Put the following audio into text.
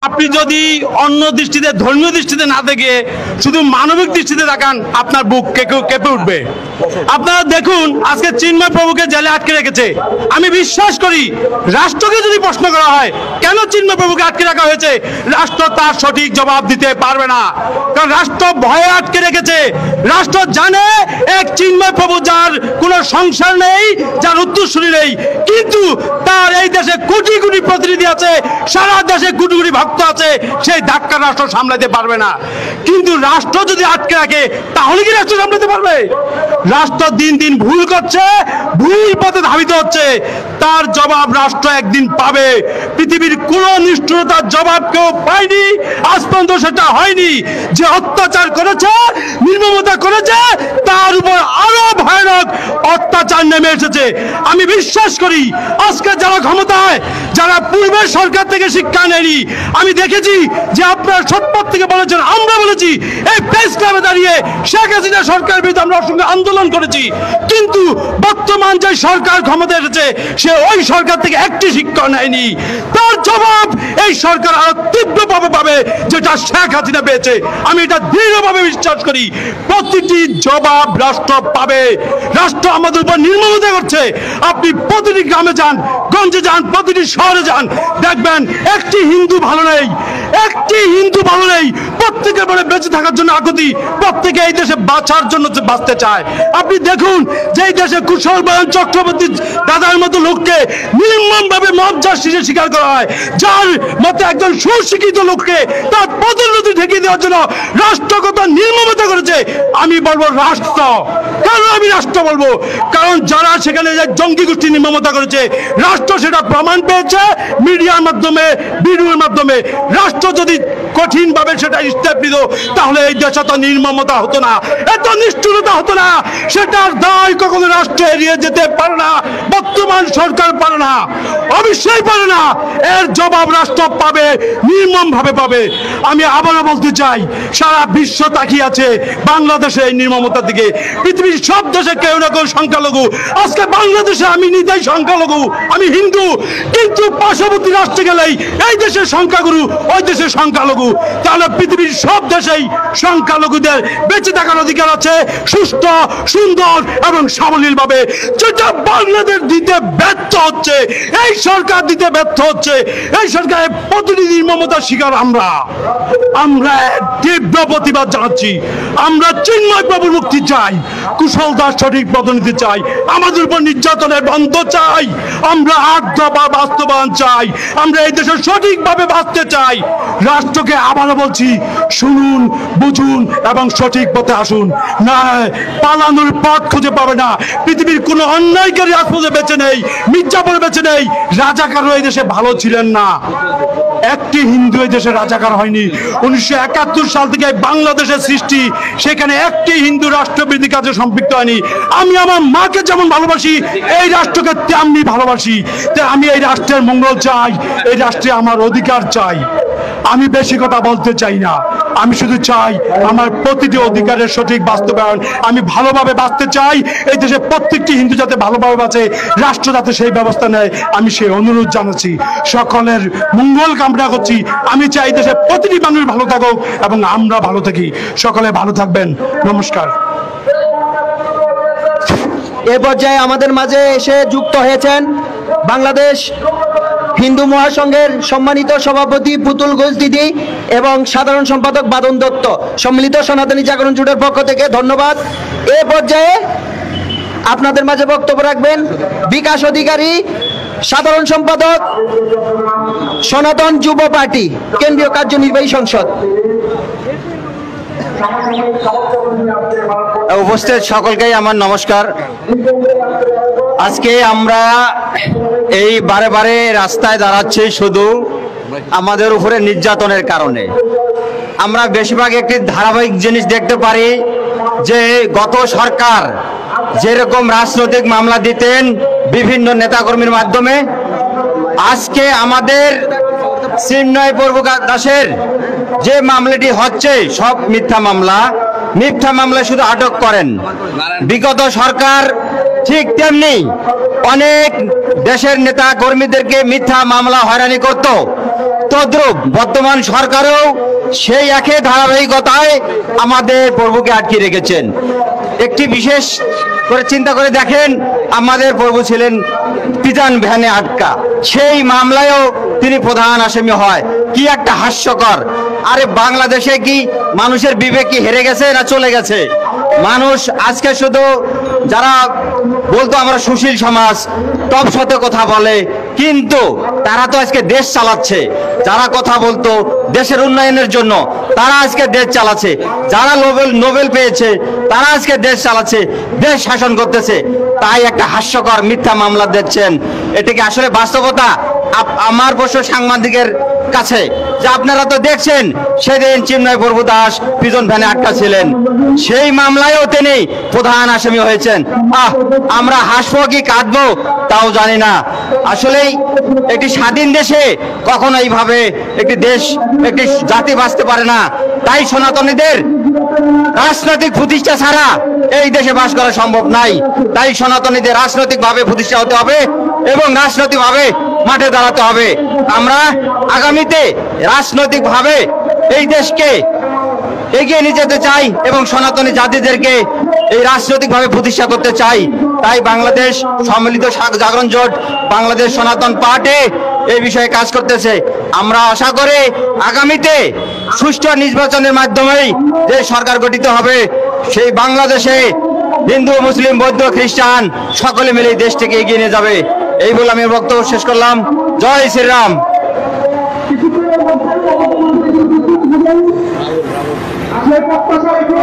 আপনি যদি অন্য দৃষ্টিতে ধর্মীয় দৃষ্টিতে না দেখে শুধু মানবিক দৃষ্টিতে তাকান আপনার বুক কেঁপে উঠবে। আপনারা দেখুন আজকে চিন্ময় প্রভুকে জেলে আটকে রেখেছে। আমি বিশ্বাস করি রাষ্ট্রকে যদি প্রশ্ন করা হয় কেন চিন্ময় প্রভুকে আটকে রাখা হয়েছে, রাষ্ট্র তার সঠিক জবাব দিতে পারবে না, কারণ রাষ্ট্র ভয়ে আটকে রেখেছে। রাষ্ট্র জানে এক চিন্ময় প্রভু যার কোনো সংসার নেই, যার উত্তরসূরি নেই, কিন্তু তার এই দেশে কোটি কোটি প্রতিনিধি আছে, সারা দেশে কোটি কোটি ভক্ত আছে, সেই ধাক্কা রাষ্ট্র সামলাতে পারবে না। কিন্তু রাষ্ট্র যদি আটকে রাখে তাহলে কি রাষ্ট্র সামলাতে পারবে? রাষ্ট্র দিন দিন ভুল করছে, ভুল পথে ধাবিত হচ্ছে, তার জবাব রাষ্ট্র একদিন পাবে। পৃথিবীর কোন নিষ্ঠুরতার জবাব কেউ পায়নি, আজ পর্যন্ত সেটা হয়নি। যে অত্যাচার করেছে, নির্মমতা করেছে, তার উপর আরো ভয়ানক অত্যাচার নেমে এসেছে। আমি বিশ্বাস করি আজকে যারা ক্ষমতায়, যারা পূর্বের সরকার থেকে শিক্ষা নেয়নি, আমি দেখেছি যে আপনারা সৎপথ থেকে বলেছেন, আমরা বলেছি এই প্রেস ক্লাবে দাঁড়িয়ে শেখ হাসিনা সরকারের বিরুদ্ধে আমরা সঙ্গে আন্দোলন করেছি, কিন্তু বর্তমান যে সরকার ক্ষমতা এসেছে সে ওই সরকার থেকে একটি শিক্ষা নেয়নি। তার জবাব এই সরকার আরো তীব্রভাবে পাবে যেটা শেখ হাসিনা পেয়েছে। আমি এটা দৃঢ়ভাবে বিশ্বাস করি, প্রতিটি জবাব রাষ্ট্র পাবে। রাষ্ট্র আমাদের উপর নির্মমতা করছে। আপনি প্রতিটি গ্রামে যান, গঞ্জে যান, প্রতিটি শহরে যান, দেখবেন একটি হিন্দু ভালো নেই, একটি হিন্দু ভালো নেই। প্রত্যেকের মনে বেঁচে থাকার জন্য আকুতি, প্রত্যেকে এই দেশে বাঁচার জন্য বাঁচতে চায়। আপনি দেখুন যে এই দেশে কুশল বয়ন চক্রবর্তী দাদার মতো লোককে নির্মমভাবে মজ্জার শীষে স্বীকার করা হয়, যার মতো একজন সুশিক্ষিত লোককে তার পদোন্নতি ঠেকিয়ে দেওয়ার জন্য রাষ্ট্রগত নির্মমতা করেছে। আমি বলবো রাষ্ট্র। কেন আমি রাষ্ট্র বলবো? কারণ যারা সেখানে জঙ্গি গোষ্ঠী নির্মমতা করেছে রাষ্ট্র সেটা প্রমাণ পেয়েছে মিডিয়ার মাধ্যমে, ভিডিওর মাধ্যমে। রাষ্ট্র যদি কঠিনভাবে সেটা স্টেপ নিত তাহলে এই দেশে এত নির্মমতা হতো না, এত নিষ্ঠুরতা হতো না। সেটার দায় কখনো রাষ্ট্র এড়িয়ে যেতে পারে না, বর্তমান সরকার পারে না, অবশ্যই পারে না। এর জবাব রাষ্ট্র পাবে, নির্মম ভাবে পাবে। আমি আবারও বলতে চাই, সারা বিশ্ব তাকিয়ে আছে বাংলাদেশে এই নির্মমতার দিকে। পৃথিবীর সব দেশে কেউ না কেউ সংখ্যালঘু। আজকে বাংলাদেশে আমি নিজেই সংখ্যালঘু, আমি হিন্দু, কিন্তু পার্শ্ববর্তী রাষ্ট্রে গেলেই এই দেশের সংখ্যাগুরু, ওই দেশের সংখ্যালঘু। তাহলে পৃথিবীর সব দেশেই সংখ্যালঘুদের বেঁচে থাকার অধিকার আছে, সুস্থ, সুন্দর এবং সাবলীল ভাবে। যেটা বাংলাদেশ দিতে ব্যর্থ হচ্ছে, এই সরকার দিতে ব্যর্থ হচ্ছে। এই সরকারের প্রতিটি নির্মমতার শিকার আমরা তীব্র প্রতিবাদ জানাচ্ছি। আমরা চিন্ময় প্রভুর মুক্তি চাই, কুশল দাস সঠিক পদোন্নতি চাই, আমাদের উপর নির্যাতনের বন্ধ চাই, আমরা 8 দফা বাস্তবায়ন চাই, আমরা এই দেশে সঠিকভাবে বাঁচতে চাই। রাষ্ট্রকে আবারও বলছি, শুনুন, বুঝুন এবং সঠিক পথে আসুন। না পালানোর পথ খুঁজে পাবে না। পৃথিবীর কোনো অন্যায়কারী রাজপথে বেঁচে নেই, মির্জাপুরে বেঁচে নেই। রাজাকারও এই দেশে ভালো ছিলেন না, একটি হিন্দু এই দেশে রাজাকার হয়নি। 1971 সাল থেকে বাংলাদেশের সৃষ্টি, সেখানে একটি হিন্দু রাষ্ট্রবিরোধী কাজে সম্পৃক্ত হয়নি। আমি আমার মাকে যেমন ভালোবাসি, এই রাষ্ট্রকে তেমনি ভালোবাসি। তাই আমি এই রাষ্ট্রের মঙ্গল চাই, এই রাষ্ট্রে আমার অধিকার চাই। আমি বেশি কথা বলতে চাই না, আমি শুধু চাই আমার প্রতিটি অধিকারের সঠিক বাস্তবায়ন। আমি ভালোভাবে বাঁচতে চাই, এই দেশে প্রত্যেকটি হিন্দু যাতে ভালোভাবে বাঁচে, রাষ্ট্র যাতে সেই ব্যবস্থা নেয়, আমি সেই অনুরোধ জানাচ্ছি। সকলের মঙ্গল কামনা করছি। আমি চাই দেশে প্রতিটি মানুষ ভালো থাকুক এবং আমরা ভালো থাকি। সকলে ভালো থাকবেন। নমস্কার। এ পর্যায়ে আমাদের মাঝে এসে যুক্ত হয়েছেন বাংলাদেশ হিন্দু মহাসংঘের সম্মানিত সভাপতি পুতুল ঘোষ দিদি এবং সাধারণ সম্পাদক বাদন দত্ত, সম্মিলিত সনাতনী জাগরণ জোটের পক্ষ থেকে ধন্যবাদ। এ পর্যায়ে আপনাদের মাঝে বক্তব্য রাখবেন বিকাশ অধিকারী, সাধারণ সম্পাদক, সনাতন যুব পার্টি, কেন্দ্রীয় কার্যনির্বাহী সংসদ। উপস্থিত সকলকেই আমার নমস্কার। আজকে আমরা এই বারে বারে রাস্তায় দাঁড়াচ্ছি শুধু আমাদের উপরে নির্যাতনের কারণে। আমরা বেশিরভাগ একটি ধারাবাহিক জিনিস দেখতে পারি যে গত সরকার যেরকম রাজনৈতিক মামলা দিতেন বিভিন্ন নেতাকর্মীর মাধ্যমে, আজকে আমাদের চিন্ময় প্রভু দাসের যে মামলাটি হচ্ছে সব মিথ্যা মামলা। মিথ্যা মামলা শুধু আটক করেন। বিগত সরকার ঠিক তেমনি অনেক দেশের নেতা কর্মীদেরকে মিথ্যা মামলা হয়রানি করত। তদ্রূপ বর্তমান সরকারও সেই একই ধারাবাহিকতায় আমাদের প্রভুকে আটকে রেখেছেন। একটি বিশেষ করে চিন্তা করে দেখেন, আমাদের প্রভু ছিলেন পিজান ভ্যানে আটকা, সেই মামলায়ও তিনি প্রধান আসামি হয়। কি একটা হাস্যকর! আরে বাংলাদেশে কি মানুষের বিবেক কি হেরে গেছে না চলে গেছে? মানুষ আজকে শুধু যারা বলতো আমরা সুশীল সমাজ, তব সতে কথা বলে, কিন্তু তারা তো আজকে দেশ চালাচ্ছে। যারা কথা বলতো দেশের উন্নয়নের জন্য, তারা আজকে দেশ চালাচ্ছে। যারা নোবেল পেয়েছে, তারা আজকে দেশ চালাচ্ছে, দেশ শাসন করতেছে। তাই একটা হাস্যকর মিথ্যা মামলা দিচ্ছেন। এটা কি আসলে বাস্তবতা? আমার প্রশ্ন সাংবাদিকের কাছে, যে আপনারা তো দেখছেন সেদিন চিন্ময় প্রভু দাস প্রিজন ভ্যানে আটকা ছিলেন, সেই মামলায়ও তিনি প্রধান আসামি হয়েছেন। আমরা হাসবো কি কাঁদবো তাও জানি না। আসলেই একটি স্বাধীন দেশে কখনো এইভাবে একটি দেশ, একটি জাতি বাঁচতে পারে না। তাই সনাতনীদের রাজনৈতিক প্রতিষ্ঠা ছাড়া এই দেশে বাস করা সম্ভব নাই। তাই সনাতনীদের রাজনৈতিকভাবে প্রতিষ্ঠা হতে হবে এবং রাজনৈতিকভাবে মাঠে দাঁড়াতে হবে। আমরা আগামীতে রাজনৈতিকভাবে এই দেশকে এগিয়ে নিয়ে যেতে চাই এবং সনাতনী জাতিদেরকে এই রাজনৈতিকভাবে প্রতিষ্ঠা করতে চাই। তাই বাংলাদেশ সম্মিলিত জাগরণ জোট, বাংলাদেশ সনাতন পার্টি এই বিষয়ে কাজ করতেছে। আমরা আশা করি আগামীতে সুষ্ঠু নির্বাচনের মাধ্যমেই যে সরকার গঠিত হবে, সেই বাংলাদেশে হিন্দু, মুসলিম, বৌদ্ধ, খ্রিস্টান সকলে মিলে এই দেশটিকে এগিয়ে নিয়ে যাবে। এই বলে আমি বক্তব্য শেষ করলাম। জয় শ্রীরাম। প্রত্যাশা রেখে